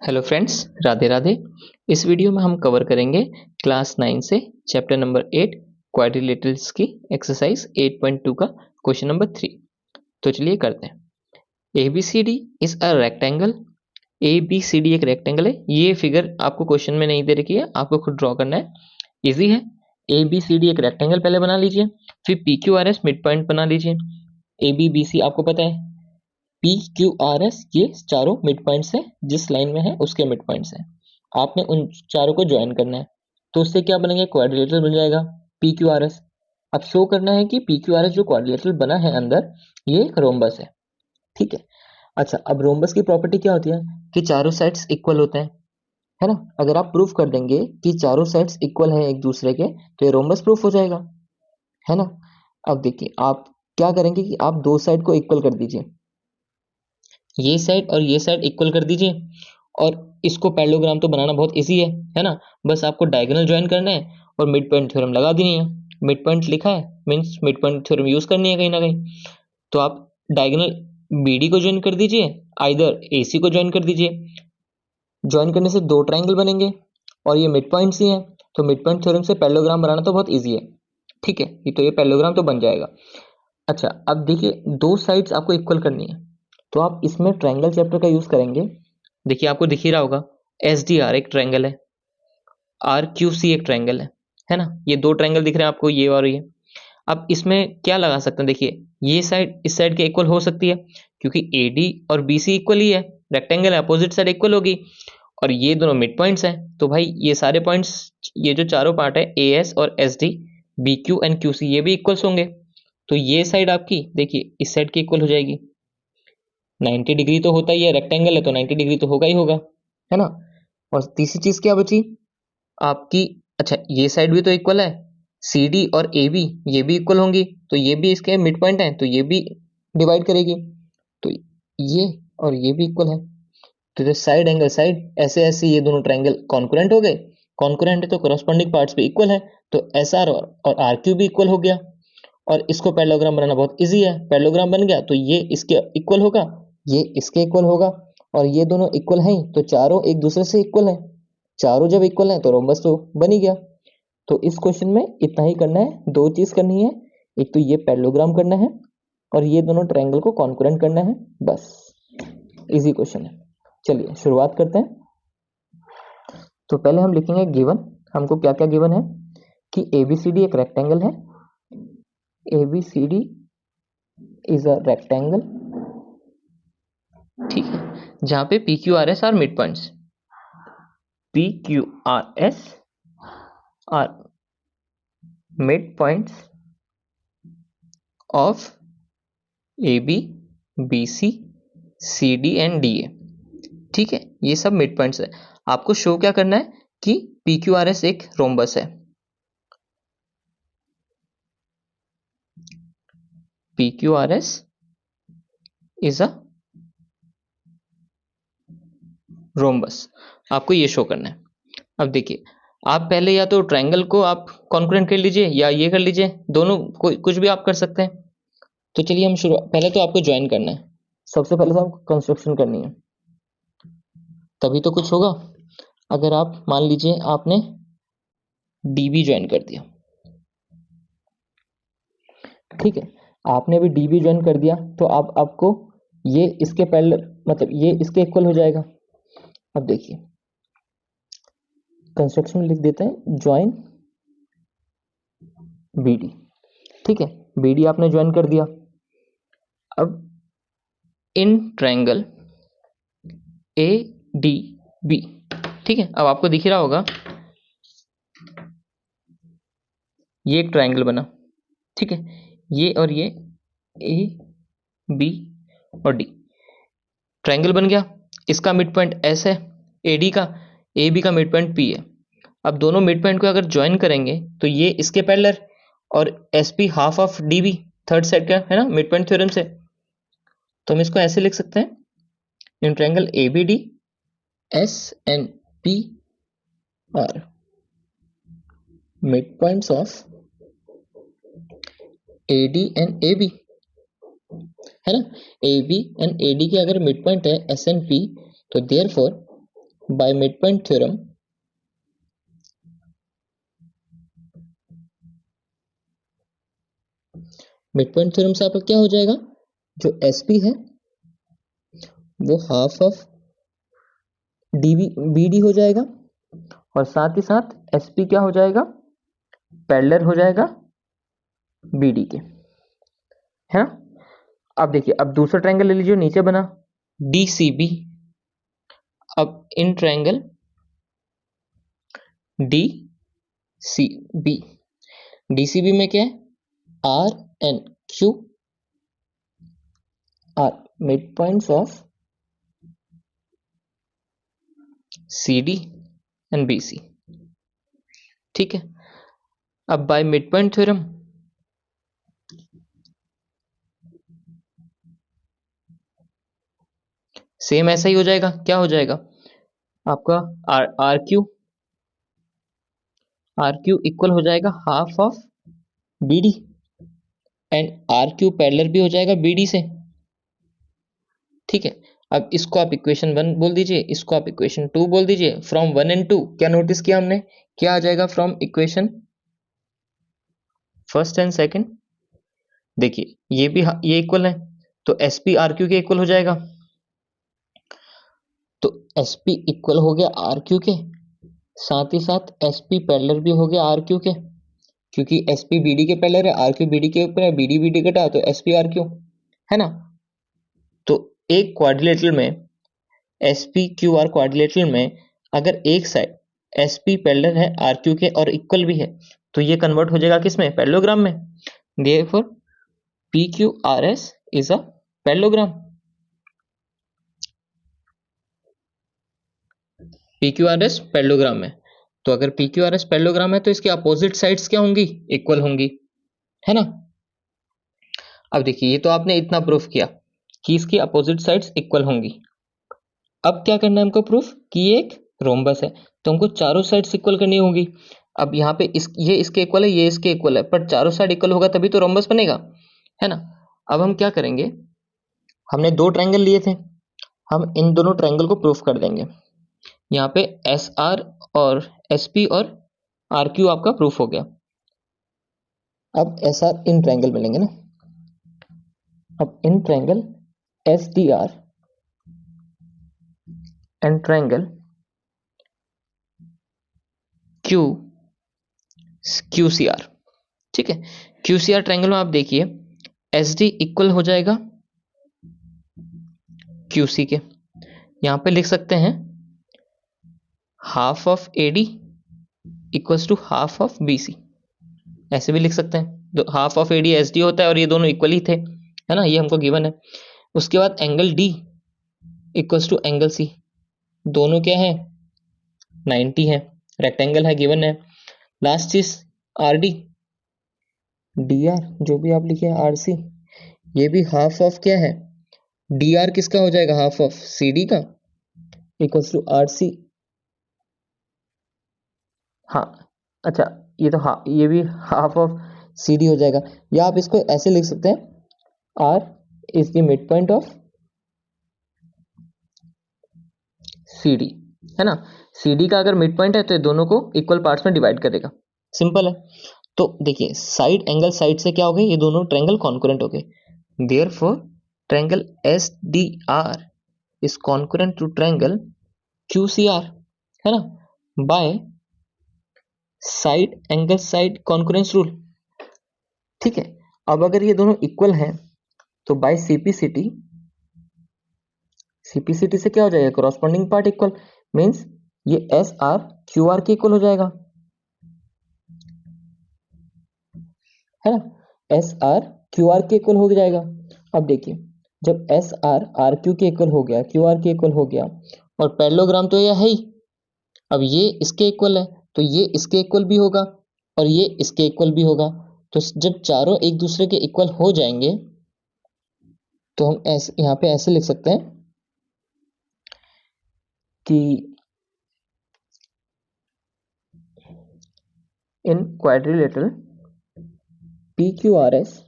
Hello friends, Radhe Radhe. इस video में हम कवर करेंगे क्लास 9 से चैप्टर नंबर 8 क्वाड्रिलेटरल्स की एक्सरसाइज 8.2 का क्वेश्चन नंबर 3। तो चलिए करते हैं। A B C D is a rectangle. A B C D एक रेक्टेंगल है। ये फिगर आपको क्वेश्चन में नहीं दे रखी है, आपको खुद ड्रॉ करना है। इजी है। ए बी सी डी एक रेक्टेंगल पहले बना लीजिए, फिर P Q R S mid point बना लीजिए। ए बी बी सी आपको पता है, पी क्यू आर एस ये चारों मिड पॉइंट्स हैं, जिस लाइन में है उसके मिड पॉइंट्स हैं। आपने उन चारों को ज्वाइन करना है, तो उससे क्या बनेगा, क्वाड्रिलेटरल बन जाएगा पी क्यू आर एस। अब शो करना है कि पी क्यू आर एस जो क्वाड्रिलेटरल बना है अंदर, ये एक रोम्बस है। ठीक है। अच्छा, अब रोम्बस की प्रॉपर्टी क्या होती है कि चारों साइड्स इक्वल होते हैं, है ना। अगर आप प्रूफ कर देंगे कि चारों साइड्स इक्वल हैं एक दूसरे के, तो ये रोम्बस प्रूफ हो जाएगा, है ना। अब देखिए आप क्या करेंगे कि आप दो साइड को इक्वल कर दीजिए, ये साइड और ये साइड इक्वल कर दीजिए। और इसको पैरेललोग्राम तो बनाना बहुत इजी है ना। बस आपको डायगोनल ज्वाइन करना है और मिड पॉइंट थ्योरम लगा देनी है। मिड पॉइंट लिखा है means mid point theorem use करनी है कहीं ना कहीं। तो आप डायगोनल बीडी को ज्वाइन कर दीजिए, आइदर एसी को ज्वाइन कर दीजिए। ज्वाइन करने से दो ट्राइंगल बनेंगे और ये मिड पॉइंट्स ही हैं, तो मिड पॉइंट थ्योरम से पैरेललोग्राम बनाना तो बहुत ईजी है। ठीक है, ये पैरेललोग्राम तो बन जाएगा। अच्छा, अब देखिए दो साइड्स आपको इक्वल करनी है, तो आप इसमें ट्रायंगल चैप्टर का यूज करेंगे। देखिए आपको दिख ही रहा होगा, एस डी आर एक ट्रायंगल है, आर क्यू सी एक ट्रायंगल है ना। ये दो ट्रायंगल दिख रहे हैं आपको, ये और ये। अब इसमें क्या लगा सकते हैं, देखिए ये साइड इस साइड के इक्वल हो सकती है, क्योंकि ए डी और बी सी इक्वल ही है, रेक्टेंगल है, अपोजिट साइड इक्वल होगी। और ये दोनों मिड पॉइंट्स हैं, तो भाई ये सारे पॉइंट्स, ये जो चारों पार्ट है ए एस और S D, B Q and Q C, ये भी इक्वल्स होंगे। तो ये साइड आपकी देखिए इस साइड की इक्वल हो जाएगी। 90 डिग्री तो होता ही है, रेक्टेंगल है तो 90 डिग्री तो होगा ही होगा, है ना। और तीसरी चीज क्या बची आपकी, अच्छा ये साइड भी तो इक्वल है, सी डी और ए बी ये भी इक्वल होंगी, तो ये भी इसके मिड पॉइंट है, तो ये भी डिवाइड करेगी। तो ये और ये भी इक्वल है, तो साइड एंगल साइड, ऐसे ऐसे ये दोनों ट्रायंगल कॉन्करेंट हो गए। कॉन्करेंट है तो करस्पॉन्डिंग पार्ट्स पे इक्वल है, तो एस आर और आर क्यू भी इक्वल हो गया। और इसको पैरेललोग्राम बनाना बहुत इजी है, पैरेललोग्राम बन गया तो ये इसके इक्वल होगा, ये इसके इक्वल होगा, और ये दोनों इक्वल हैं, तो चारों एक दूसरे से इक्वल हैं। चारों जब इक्वल हैं तो रोम्बस तो बन ही गया। तो इस क्वेश्चन में इतना ही करना है, दो चीज करनी है, एक तो ये पैरेललोग्राम करना है और ये दोनों ट्रायंगल को कॉन्करेंट करना है, बस। इजी क्वेश्चन है। चलिए शुरुआत करते हैं। तो पहले हम लिखेंगे गिवन, हमको क्या क्या गिवन है कि एबीसीडी एक रेक्टेंगल है, एबीसीडी इज अ रेक्टेंगल, ठीक है, जहां पे P Q R S are mid points, P Q R S are mid points of A B B C C D and D A. ठीक है, ये सब मिड पॉइंट्स है। आपको शो क्या करना है कि पी क्यू आर एस एक रोम्बस है, P Q R S is a rhombus, आपको ये शो करना है। अब देखिए आप पहले या तो ट्रायंगल को आप कॉन्करेंट कर लीजिए या ये कर लीजिए, दोनों कोई कुछ भी आप कर सकते हैं। तो चलिए हम शुरू, पहले तो आपको ज्वाइन करना है, सबसे पहले तो आपको कंस्ट्रक्शन करनी है, तभी तो कुछ होगा। अगर आप मान लीजिए आपने डीबी ज्वाइन कर दिया, ठीक है, आपने भी डीबी ज्वाइन कर दिया, तो अब आपको ये इसके पैरेलल, मतलब ये इसके इक्वल हो जाएगा। अब देखिए कंस्ट्रक्शन में लिख देते हैं ज्वाइन बीडी, ठीक है, बीडी आपने ज्वाइन कर दिया। अब in triangle A D B, ठीक है, अब आपको दिख ही रहा होगा ये एक ट्रायंगल बना, ठीक है, ये और ये ए बी और डी ट्रायंगल बन गया। इसका मिड पॉइंट एस है, ए डी का, ए बी का मिड पॉइंट पी है। अब दोनों मिड पॉइंट को अगर ज्वाइन करेंगे तो ये इसके पैरेलल, और S P half of D B third side का, है ना, मिड पॉइंट थ्योरम से। तो हम इसको ऐसे लिख सकते हैं, in triangle A B D S and P are mid points of A D and A B, है ना। A B and A D के अगर मिड पॉइंट है एस एंड पी, तो therefore by mid point theorem mid point theorem से आपका क्या हो जाएगा, जो एसपी है वो हाफ ऑफ डीबी बीडी हो जाएगा और साथ ही साथ एसपी क्या हो जाएगा, पैरेलल हो जाएगा बीडी के, है ना। अब देखिए, अब दूसरा ट्रायंगल ले लीजिए, नीचे बना डीसीबी। अब इन ट्रायंगल डीसीबी, डीसीबी में क्या है, R and Q are mid points of CD and BC, ठीक है। अब by mid point theorem same ऐसा ही हो जाएगा, क्या हो जाएगा आपका आर क्यू इक्वल हो जाएगा half of BD and R Q parallel भी हो जाएगा BD से, ठीक है। अब इसको आप इक्वेशन 1 बोल दीजिए, इसको आप इक्वेशन 2 बोल दीजिए। फ्रॉम 1 एंड 2 क्या नोटिस किया हमने, क्या आ जाएगा from equation first and second, देखिए ये भी ये इक्वल है तो एसपी आर क्यू के इक्वल हो जाएगा, तो एसपी इक्वल हो गया आर क्यू के, साथ ही साथ एसपी पैरेलल भी हो गया आर क्यू के, क्योंकि एसपी बीडी के पैरेलल है, आर क्यू बीडी के ऊपर है, बीडी बीडी कटा तो एसपी आर क्यू, है ना। तो एक क्वाड्रिलेटरल में एसपी क्यू आर क्वाड्रिलेटरल में अगर एक साइड एसपी पैरेलल है आर क्यू के और इक्वल भी है तो ये कन्वर्ट हो जाएगा किसमें, पैरेललोग्राम में। Therefore P Q R S is a parallelogram. P Q R S parallelogram है, तो अगर P Q R S parallelogram है तो इसकी अपोजिट साइड्स क्या होंगी, इक्वल होंगी, है ना। अब देखिए ये तो आपने इतना प्रूफ किया कि इसकी अपोजिट साइड्स इक्वल होंगी। अब क्या करना है हमको प्रूफ कि ये एक रोम्बस है, तो हमको चारों साइड्स इक्वल करनी होंगी। अब यहाँ पे ये इसके इक्वल है, ये इसके इक्वल है, पर चारों साइड इक्वल होगा तभी तो रोम्बस बनेगा, है ना। अब हम क्या करेंगे, हमने दो ट्रायंगल लिए थे, हम इन दोनों ट्रायंगल को प्रूफ कर देंगे। यहाँ पे एस आर और एस पी और आर क्यू आपका प्रूफ हो गया। अब एस आर इन ट्रायंगल मिलेंगे ना, अब in triangle S D R and triangle Q Q C R, ठीक है। क्यू सी आर ट्रायंगल में आप देखिए एस डी इक्वल हो जाएगा क्यू सी के, यहाँ पे लिख सकते हैं half of A D equals to half of B C, ऐसे भी लिख सकते हैं, half of A D S D होता है और ये दोनों इक्वल ही थे, है ना, ये हमको गिवन है। उसके बाद angle D equals to angle C, दोनों क्या है 90 है, रेक्टेंगल है, गिवन है। लास्ट चीज आर डी डी आर, जो भी आप लिखे आर सी, ये भी हाफ ऑफ क्या है, डी आर किसका हो जाएगा, हाफ ऑफ सी डी का, इक्वल्स टू आर सी। हाँ अच्छा, ये तो हाँ, ये भी हाफ ऑफ सी डी हो जाएगा, या आप इसको ऐसे लिख सकते हैं R is the mid point of C D, है ना। सी डी का अगर मिड पॉइंट है तो ये दोनों को इक्वल पार्ट्स में डिवाइड करेगा, सिंपल है। तो देखिए साइड एंगल साइड से क्या हो गए, ये दोनों ट्रायंगल कॉन्करेंट हो गए, therefore triangle S D R is concurrent to triangle Q C R, है ना, by side angle side concurrence rule, ठीक है। अब अगर ये दोनों इक्वल हैं तो बाय सीपीसिटी, सीपीसिटी से क्या हो जाएगा, कॉरस्पॉन्डिंग पार्ट इक्वल, मींस ये एस आर क्यू आर के इक्वल हो जाएगा, है ना, एस आर क्यू आर के इक्वल हो जाएगा। अब देखिए जब एस आर आर क्यू के इक्वल हो गया, क्यू आर के इक्वल हो गया, और पैरेललोग्राम तो ये है ही, अब ये इसके इक्वल है तो ये इसके इक्वल भी होगा और ये इसके इक्वल भी होगा, तो जब चारों एक दूसरे के इक्वल हो जाएंगे तो हम ऐसे यहाँ पे ऐसे लिख सकते हैं कि इन quadrilateral P Q R S,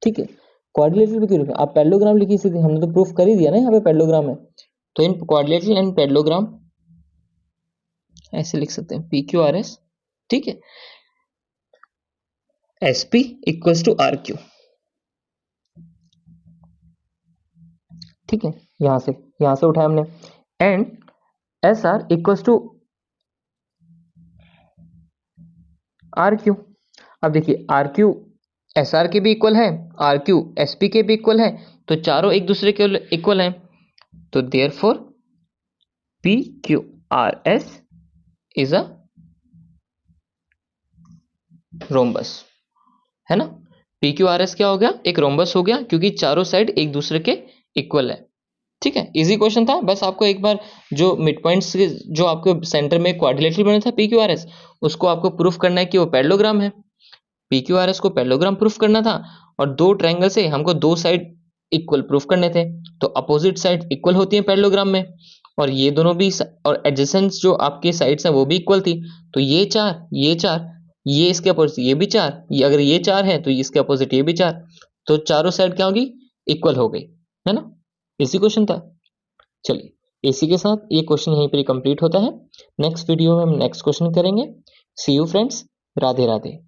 ठीक है, क्वाड्रिलेटरल भी क्यों लिखा, आप पैरेललोग्राम लिखिए सीधे, हमने तो प्रूफ कर ही दिया ना यहाँ पे पैरेललोग्राम है, तो इन क्वाड्रिलेटरल एंड पैरेललोग्राम ऐसे लिख सकते हैं PQRS, ठीक है। SP इक्वल्स टू RQ, ठीक है, यहां से उठाया हमने। And SR equals to RQ। अब देखिए RQ SR के भी इक्वल है, RQ SP के भी इक्वल है, तो चारों एक दूसरे के इक्वल हैं, तो therefore PQRS is a rhombus, है ना। PQRS क्या हो गया, एक रोम्बस हो गया, क्योंकि चारों साइड एक दूसरे के इक्वल है, ठीक है। इजी क्वेश्चन था, बस आपको एक बार जो मिड पॉइंट्स जो आपको सेंटर में क्वाड्रिलेटरल बना था PQRS, उसको आपको प्रूफ करना है कि वो पैरेललोग्राम है। PQRS को पैरेललोग्राम प्रूफ करना था, और दो ट्रायंगल से हमको दो साइड इक्वल प्रूफ करने थे, तो अपोजिट साइड इक्वल होती है पैरेललोग्राम में, और ये दोनों भी और एडजेसेंट जो आपके साइड्स हैं वो भी इक्वल थी, तो ये चार ये इसके अपोजिट ये भी चार, ये अगर ये चार है तो इसके अपोजिट ये भी चार, तो चारों साइड क्या होगी, इक्वल हो गई, है ना। इसी क्वेश्चन था। चलिए इसी के साथ ये क्वेश्चन यहीं पर कंप्लीट होता है। नेक्स्ट वीडियो में हम नेक्स्ट क्वेश्चन करेंगे। सी यू फ्रेंड्स, राधे राधे।